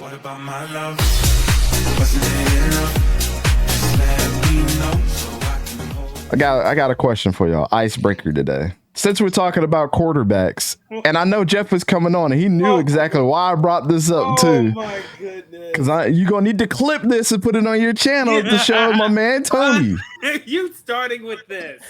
What about my love? Wasn't it enough? Just let me know so I can hold. I got a question for y'all. Icebreaker today. Since we're talking about quarterbacks, and I know Jeff was coming on, and he knew exactly why I brought this up too. Oh my goodness! Because you gonna need to clip this and put it on your channel to show my man Tony. You starting with this?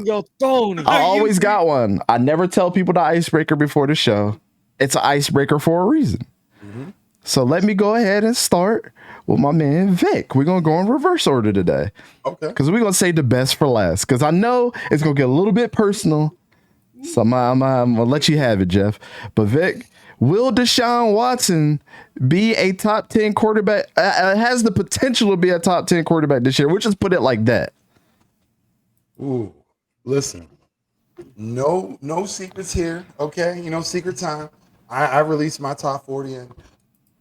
Yo, Tony. I always got one. I never tell people the icebreaker before the show. It's an icebreaker for a reason. Mm-hmm. So let me go ahead and start with my man Vic. We're gonna go in reverse order today. Okay. Because we're gonna say the best for last. Because I know it's gonna get a little bit personal. So I'm gonna let you have it, Jeff. But Vic, will Deshaun Watson be a top 10 quarterback? Has the potential to be a top 10 quarterback this year. We'll just put it like that. Ooh, listen, no secrets here. Okay, secret time. I released my top 40, and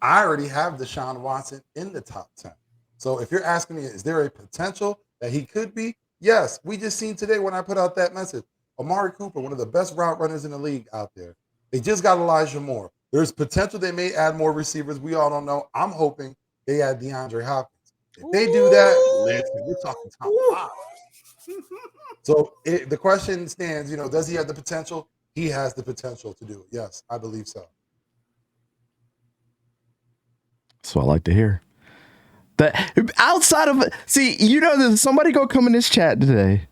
I already have Deshaun Watson in the top 10. So if you're asking me, is there a potential that he could be? Yes. We just seen today when I put out that message. Amari Cooper, one of the best route runners in the league out there. They just got Elijah Moore. There's potential they may add more receivers. We all don't know. I'm hoping they add DeAndre Hopkins. If they do that, listen, we're talking top 5. So the question stands, does he have the potential? He has the potential to do it. Yes, I believe so. That's what I like to hear. That outside of there's somebody gonna come in this chat today,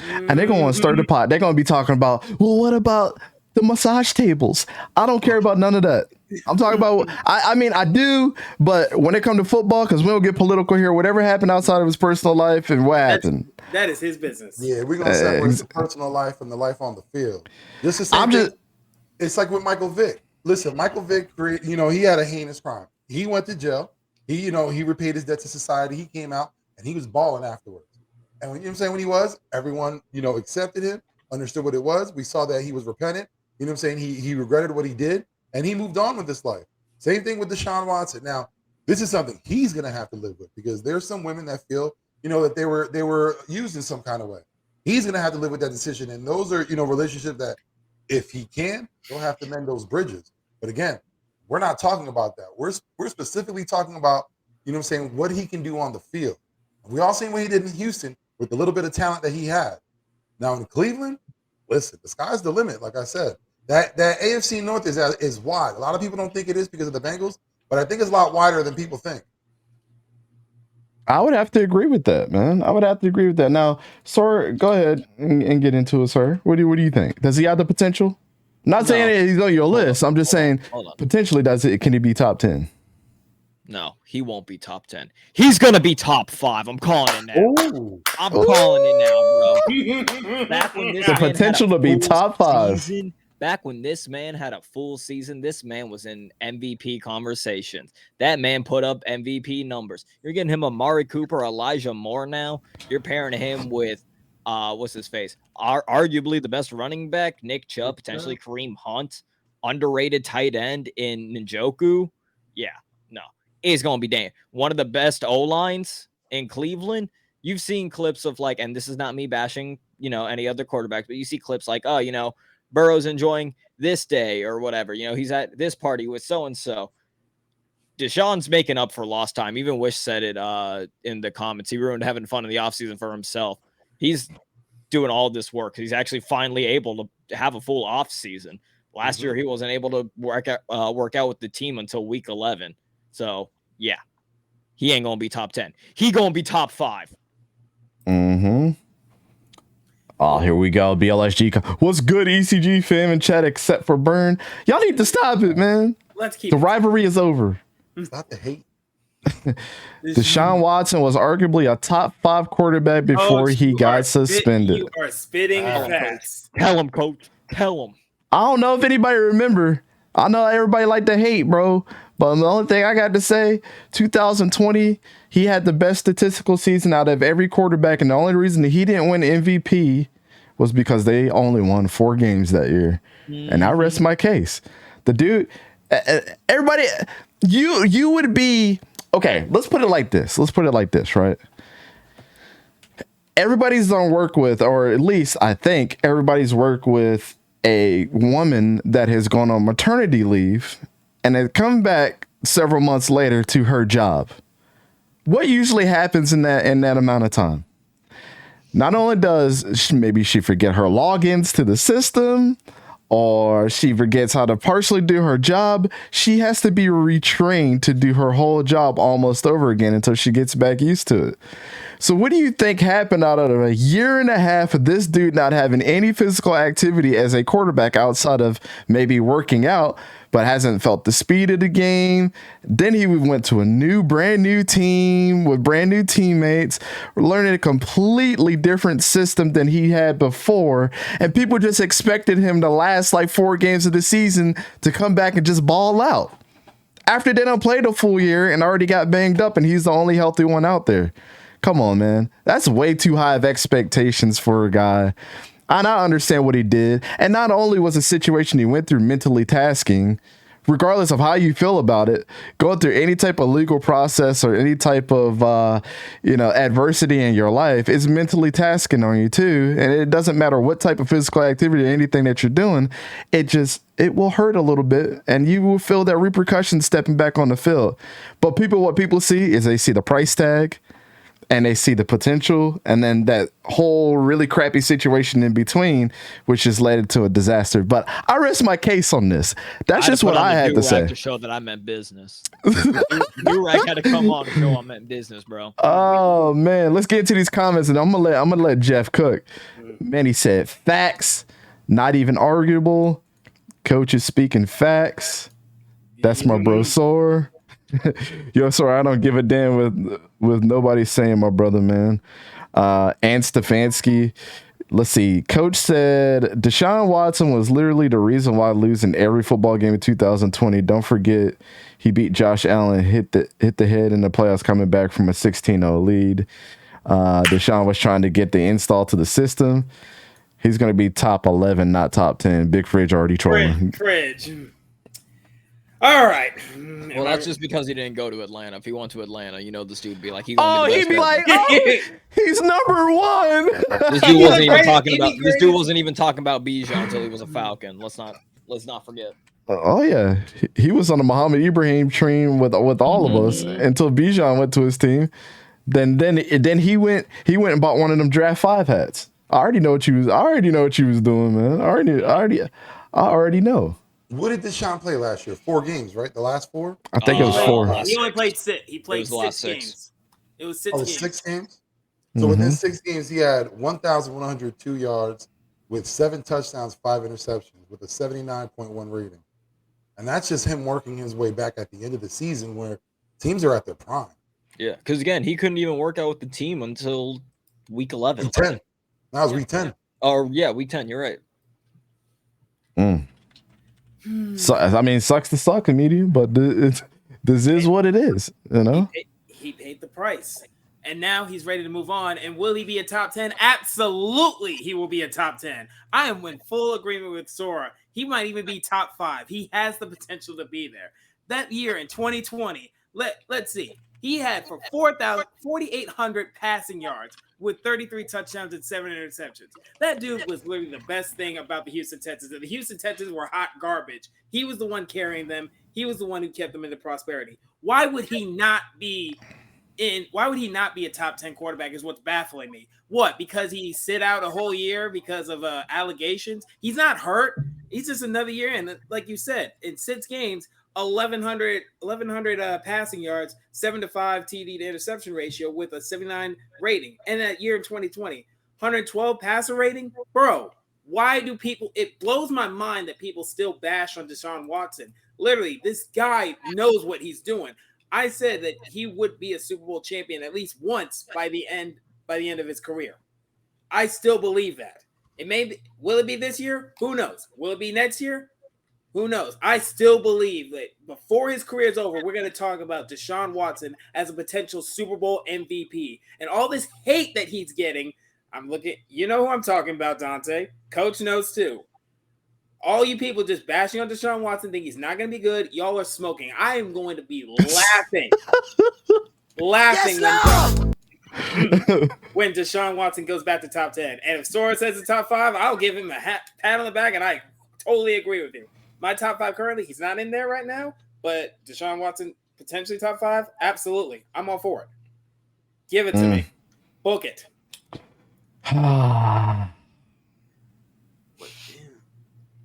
and they're gonna want to stir the pot. They're gonna be talking about, well, what about the massage tables? I don't care about none of that. I'm talking about. I mean, I do, but when it comes to football, because we don't get political here. Whatever happened outside of his personal life and what happened. That is his business. Yeah, we're gonna separate the personal life from the life on the field. This is it's like with Michael Vick. Listen, Michael Vick, he had a heinous crime. He went to jail. He repaid his debt to society. He came out and he was balling afterwards. And when when he was, everyone, accepted him, understood what it was. We saw that he was repentant. He regretted what he did, and he moved on with his life. Same thing with Deshaun Watson. Now, this is something he's gonna have to live with, because there's some women that feel, that they were used in some kind of way. He's gonna have to live with that decision. And those are, relationships that if he can, he'll have to mend those bridges. But again, we're not talking about that. We're specifically talking about, what he can do on the field. We all seen what he did in Houston with the little bit of talent that he had. Now in Cleveland, listen, the sky's the limit. Like I said, that AFC North is wide. A lot of people don't think it is because of the Bengals, but I think it's a lot wider than people think. I would have to agree with that, man. I would have to agree with that. Now, sir, go ahead and get into it, sir. What do you think? Does he have the potential? Not saying he's on your list. I'm just saying potentially can he be top 10? No, he won't be top 10. He's gonna be top 5. I'm calling it now. Ooh. I'm calling it now, bro. Back when this the potential to be top 5. Back when this man had a full season, this man was in MVP conversations. That man put up MVP numbers. You're getting him Amari Cooper, Elijah Moore now. You're pairing him with what's his face? Arguably the best running back, Nick Chubb, potentially Kareem Hunt, underrated tight end in Njoku. Yeah, no, it's gonna be damn one of the best O-lines in Cleveland. You've seen clips of and this is not me bashing, any other quarterbacks, but you see clips like, Burrow's enjoying this day or whatever. He's at this party with so and so. Deshaun's making up for lost time. Even Wish said it in the comments. He ruined having fun in the offseason for himself. He's doing all this work. He's actually finally able to have a full off season. Last year, he wasn't able to work out with the team until week 11. So, yeah, he ain't going to be top 10. He going to be top 5. Mm-hmm. Oh, here we go. BLSG. What's good, ECG fam in chat except for Burn? Y'all need to stop it, man. Let's keep the rivalry is over. Stop the hate. Deshaun Watson was arguably a top 5 quarterback before he got suspended. You are spitting facts. Tell him, coach. Tell him. I don't know if anybody remember. I know everybody like to hate, bro. But the only thing I got to say, 2020, he had the best statistical season out of every quarterback. And the only reason that he didn't win MVP was because they only won 4 games that year. Mm-hmm. And I rest my case. The dude, everybody, you would be, okay, let's put it like this. Right? Everybody's gonna work with, or at least I think everybody's worked with a woman that has gone on maternity leave and has come back several months later to her job. What usually happens in that amount of time? Not only does maybe she forget her logins to the system, or she forgets how to partially do her job, she has to be retrained to do her whole job almost over again until she gets back used to it. So what do you think happened out of a year and a half of this dude not having any physical activity as a quarterback outside of maybe working out, but hasn't felt the speed of the game? Then he went to a brand new team with brand new teammates, learning a completely different system than he had before. And people just expected him to last like 4 games of the season to come back and just ball out. After they don't play the full year and already got banged up and he's the only healthy one out there. Come on, man. That's way too high of expectations for a guy. And I understand what he did. And not only was the situation he went through mentally tasking, regardless of how you feel about it, going through any type of legal process or any type of, adversity in your life is mentally tasking on you too. And it doesn't matter what type of physical activity or anything that you're doing. It will hurt a little bit and you will feel that repercussion stepping back on the field. But what people see is they see the price tag, and they see the potential, and then that whole really crappy situation in between, which has led to a disaster. But I rest my case on this. That's just what I had to say. To show that I meant business. Durag had to come on to show I meant business, bro. Oh man, let's get into these comments, and I'm gonna let Jeff cook. Man, he said facts, not even arguable. Coach is speaking facts. That's my bro Sore. Yo, sorry, I don't give a damn with nobody saying my brother, man. And Stefanski. Let's see. Coach said Deshaun Watson was literally the reason why losing every football game in 2020. Don't forget he beat Josh Allen, hit the head in the playoffs coming back from a 16-0 lead. Deshaun was trying to get the install to the system. He's going to be top 11, not top 10. Big Fridge already trolling. Fridge. All right. Well, that's just because he didn't go to Atlanta. If he went to Atlanta, this dude would be like, he'd be like, oh, he's number one. This dude wasn't even talking about. This dude wasn't even talking about Bijan until he was a Falcon. Let's not forget. Oh yeah, he was on the Muhammad Ibrahim train with all of us until Bijan went to his team. Then he went and bought one of them draft 5 hats. I already know what you was doing, man. I already know. What did Deshaun play last year? 4 games, right? The last 4? I think it was 4. He only played 6. He played 6 6. games. It was 6 games. 6 games? So within 6 games, he had 1,102 yards with 7 touchdowns, 5 interceptions with a 79.1 rating. And that's just him working his way back at the end of the season where teams are at their prime. Yeah, because again, he couldn't even work out with the team until week 11. Week 10. That was week 10. Oh, yeah, week 10. You're right. So I mean, sucks to suck, comedian, but this is what it is, He paid the price, and now he's ready to move on. And will he be a top 10? Absolutely, he will be a top 10. I am in full agreement with Sora. He might even be top 5. He has the potential to be there. That year in 2020, let's see. He had for 4,800 passing yards with 33 touchdowns and 7 interceptions. That dude was literally the best thing about the Houston Texans. The Houston Texans were hot garbage. He was the one carrying them. He was the one who kept them into prosperity. Why would he not be a top 10 quarterback is what's baffling me. What? Because he sit out a whole year because of allegations? He's not hurt. He's just another year in. Like you said, in 6 games, 1,100 passing yards, 7-5 TD to interception ratio with a 79 rating. And that year in 2020, 112 passer rating. Bro, why do people – it blows my mind that people still bash on Deshaun Watson. Literally, this guy knows what he's doing. I said that he would be a Super Bowl champion at least once by the end of his career. I still believe that. Will it be this year? Who knows? Will it be next year? Who knows? I still believe that before his career is over, we're going to talk about Deshaun Watson as a potential Super Bowl MVP. And all this hate that he's getting, you know who I'm talking about, Dante. Coach knows too. All you people just bashing on Deshaun Watson think he's not going to be good. Y'all are smoking. I am going to be laughing. When Deshaun Watson goes back to top 10. And if Sora says it's top 5, I'll give him a pat on the back, and I totally agree with you. My top 5 currently, he's not in there right now, but Deshaun Watson potentially top 5? Absolutely. I'm all for it. Give it to me. Book it.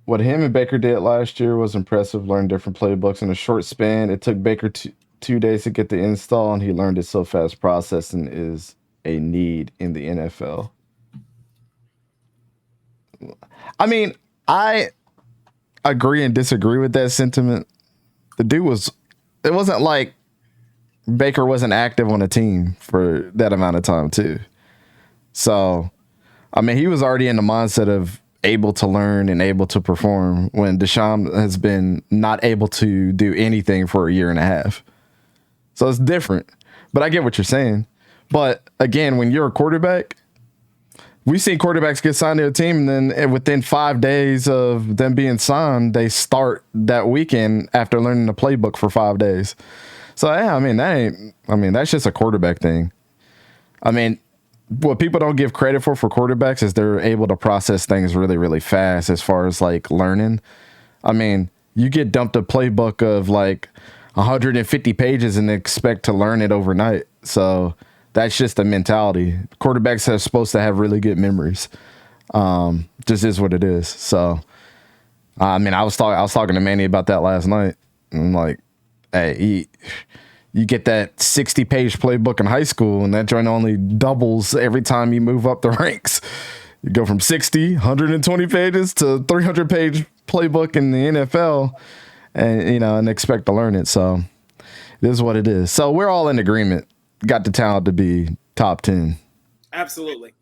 What him and Baker did last year was impressive. Learned different playbooks in a short span. It took Baker 2 days to get the install, and he learned it so fast. Processing is a need in the NFL. I mean, I agree and disagree with that sentiment. The dude it wasn't like Baker wasn't active on a team for that amount of time too. So, I mean, he was already in the mindset of able to learn and able to perform when Deshaun has been not able to do anything for a year and a half. So it's different, but I get what you're saying. But again, when you're a quarterback, we've seen quarterbacks get signed to a team, and then within 5 days of them being signed, they start that weekend after learning the playbook for 5 days. So yeah, that's just a quarterback thing. I mean, what people don't give credit for quarterbacks is they're able to process things really, really fast as far as like learning. I mean, you get dumped a playbook of like 150 pages and expect to learn it overnight. So that's just the mentality. Quarterbacks are supposed to have really good memories. Just is what it is. So, I mean, I was talking to Manny about that last night. And I'm like, hey, you get that 60-page playbook in high school, and that joint only doubles every time you move up the ranks. You go from 60, 120 pages to 300-page playbook in the NFL, and expect to learn it. So this is what it is. So we're all in agreement. Got the talent to be top 10. Absolutely.